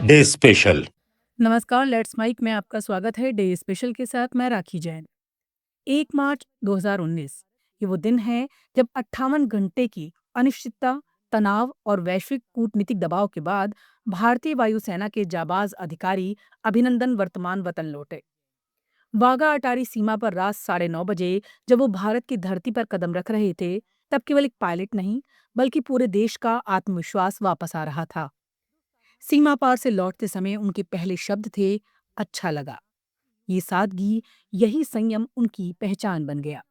Day special. नमस्कार, let's mic में आपका स्वागत है डे स्पेशल के साथ मैं राखी जैन। 1 मार्च 2019 ये वो दिन है जब 58 घंटे की अनिश्चितता, तनाव और वैश्विक कूटनीतिक दबाव के बाद भारतीय वायुसेना के जाबाज अधिकारी अभिनंदन वर्तमान वतन लौटे। वाघा अटारी सीमा पर रात 9:30 बजे जब वो भारत की धरती पर कदम रख रहे थे, तब केवल एक पायलट नहीं बल्कि पूरे देश का आत्मविश्वास वापस आ रहा था। सीमा पार से लौटते समय उनके पहले शब्द थे, अच्छा लगा। ये सादगी, यही संयम उनकी पहचान बन गया।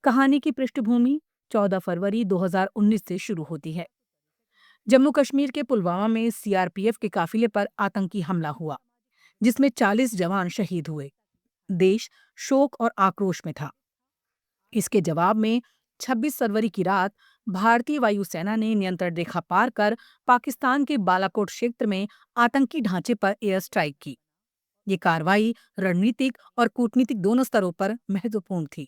कहानी की पृष्ठभूमि 14 फरवरी 2019 से शुरू होती है। जम्मू कश्मीर के पुलवामा में सीआरपीएफ के काफिले पर आतंकी हमला हुआ, जिसमें 40 जवान शहीद हुए। देश शोक और आक्रोश में था। इसके जवाब में 26 फरवरी की रात भारतीय वायुसेना ने नियंत्रण रेखा पार कर पाकिस्तान के बालाकोट क्षेत्र में आतंकी ढांचे पर एयर स्ट्राइक की। ये कार्रवाई रणनीतिक और कूटनीतिक दोनों स्तरों पर महत्वपूर्ण थी।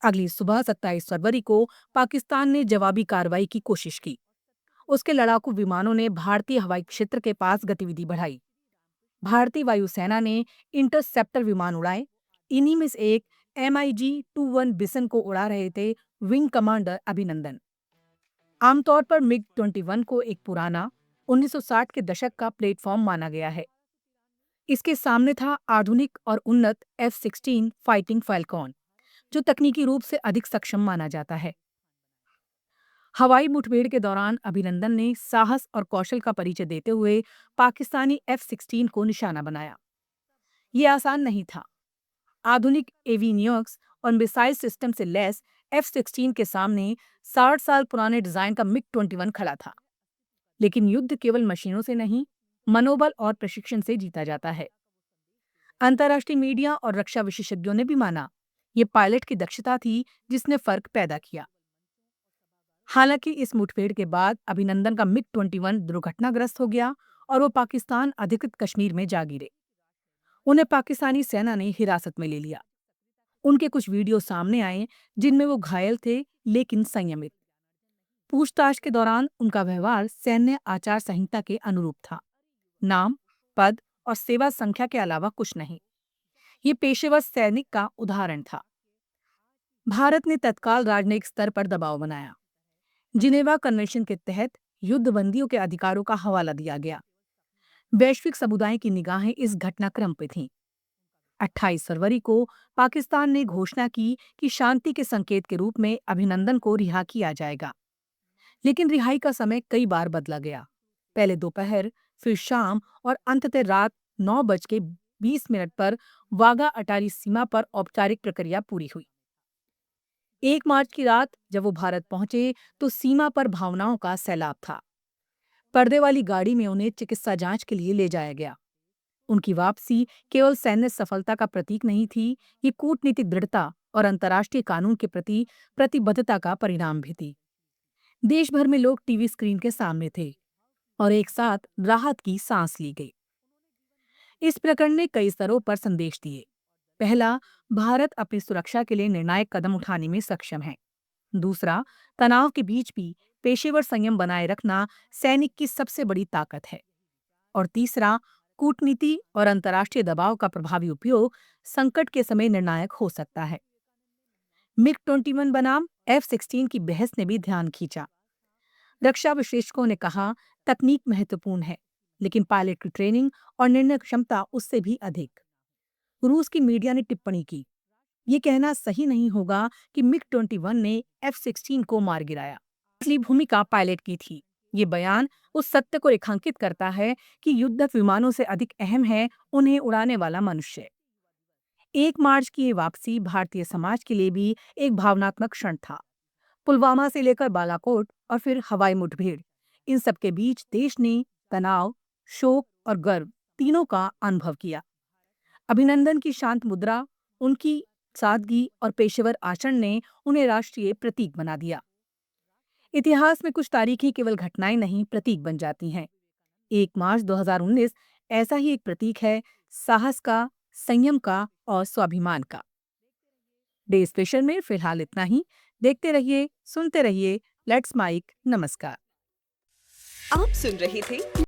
अगली सुबह 27 फरवरी को पाकिस्तान ने जवाबी कार्रवाई की कोशिश की। उसके लड़ाकू विमानों ने भारतीय हवाई क्षेत्र के पास गतिविधि बढ़ाई। भारतीय वायुसेना ने इंटरसेप्टर विमान उड़ाए। इन्हीं में से एक MiG-21 बिसन को उड़ा रहे थे विंग कमांडर अभिनंदन। आमतौर पर मिग-21 को एक पुराना 1960 के दशक का प्लेटफॉर्म माना गया है। इसके सामने था आधुनिक और उन्नत F-16 फाइटिंग फैल्कॉन, जो तकनीकी रूप से अधिक सक्षम माना जाता है। हवाई मुठभेड़ के दौरान अभिनंदन ने साहस और कौशल का परिचय देते हुए पाकिस्तानी F-16 को निशाना बनाया। ये आसान नहीं था। आधुनिक एविनियर्स और मिसाइल सिस्टम से लैस F-16 के सामने 60 साल पुराने डिजाइन का मिग-21 खड़ा था। लेकिन युद्ध केवल मशीनों से नहीं, मनोबल और प्रशिक्षण से जीता जाता है। अंतर्राष्ट्रीय मीडिया और रक्षा विशेषज्ञों ने भी माना, ये पायलट की दक्षता थी जिसने फर्क पैदा किया। हालांकि इस मुठभेड़ के बाद अभिनंदन का मिग-21 दुर्घटनाग्रस्त हो गया और वो पाकिस्तान अधिकृत कश्मीर में जा गिरे। उन्हें पाकिस्तानी सेना ने हिरासत में ले लिया। उनके कुछ वीडियो सामने आए जिनमें वो घायल थे लेकिन संयमित। पूछताछ के दौरान उनका व्यवहार सैन्य आचार संहिता के अनुरूप था। नाम, पद और सेवा संख्या के अलावा कुछ नहीं। ये पेशेवर सैनिक का उदाहरण था। भारत ने तत्काल राजनयिक स्तर पर दबाव बनाया। जिनेवा कन्वेंशन के तहत युद्धबंदियों के अधिकारों का हवाला दिया गया। वैश्विक समुदाय की निगाहें इस घटनाक्रम पर थीं। 28 फरवरी को पाकिस्तान ने घोषणा की कि शांति के संकेत के रूप में अभिनंदन को रिहा किया जाएगा। लेकिन रिहाई का समय कई बार बदला गया। पहले दोपहर, फिर शाम और अंततः रात 9:20 पर वाघा अटारी सीमा पर औपचारिक प्रक्रिया पूरी हुई। 1 मार्च की रात जब वो भारत पहुंचे तो सीमा पर भावनाओं का सैलाब था। पर्दे वाली गाड़ी में उन्हें चिकित्सा जांच के लिए ले जाया गया। उनकी वापसी केवल सैन्य सफलता का प्रतीक नहीं थी, ये कूटनीतिक दृढ़ता और अंतर्राष्ट्रीय कानून के प्रति प्रतिबद्धता का परिणाम भी थी। देश भर में लोग टीवी स्क्रीन के सामने थे और एक साथ राहत की सांस ली गई। इस प्रकरण ने कई स्तरों पर संदेश दिए। पहला, भारत अपनी सुरक्षा के लिए निर्णायक कदम उठाने में सक्षम है। दूसरा, तनाव के बीच भी पेशेवर संयम बनाए रखना सैनिक की सबसे बड़ी ताकत है। और तीसरा, कूटनीति और अंतर्राष्ट्रीय दबाव का प्रभावी उपयोग संकट के समय निर्णायक हो सकता है। मिग-21 बनाम F-16 की बहस ने भी ध्यान खींचा। रक्षा विशेषज्ञों ने कहा, तकनीक महत्वपूर्ण है, लेकिन पायलट की ट्रेनिंग और निर्णय क्षमता उससे भी अधिक। रूस की मीडिया ने टिप्पणी की, ये कहना सही नहीं होगा कि मिग-21 ने F-16 को मार गिराया। असली भूमिका पायलट की थी। ये बयान उस सत्य को रेखांकित करता है कि युद्धक विमानों से अधिक अहम है उन्हें उड़ाने वाला मनुष्य। 1 मार्च की ये वापसी भारतीय समाज के लिए भी एक भावनात्मक क्षण था। पुलवामा से लेकर बालाकोट और फिर हवाई मुठभेड़, इन सब के बीच देश ने तनाव, शोक और गर्व तीनों का अनुभव किया। अभिनंदन की शांत मुद्रा, उनकी सादगी और पेशेवर आचरण ने उन्हें राष्ट्रीय प्रतीक बना दिया। इतिहास में कुछ तारीखें केवल घटनाएं नहीं, प्रतीक बन जाती हैं। 1 मार्च 2019 ऐसा ही एक प्रतीक है, साहस का, संयम का और स्वाभिमान का। डे स्पेशल में फिलहाल इतना ही। देखते रहिए, सुनते रहिए, लेट्स माइक। नमस्कार। आप सुन रहे थे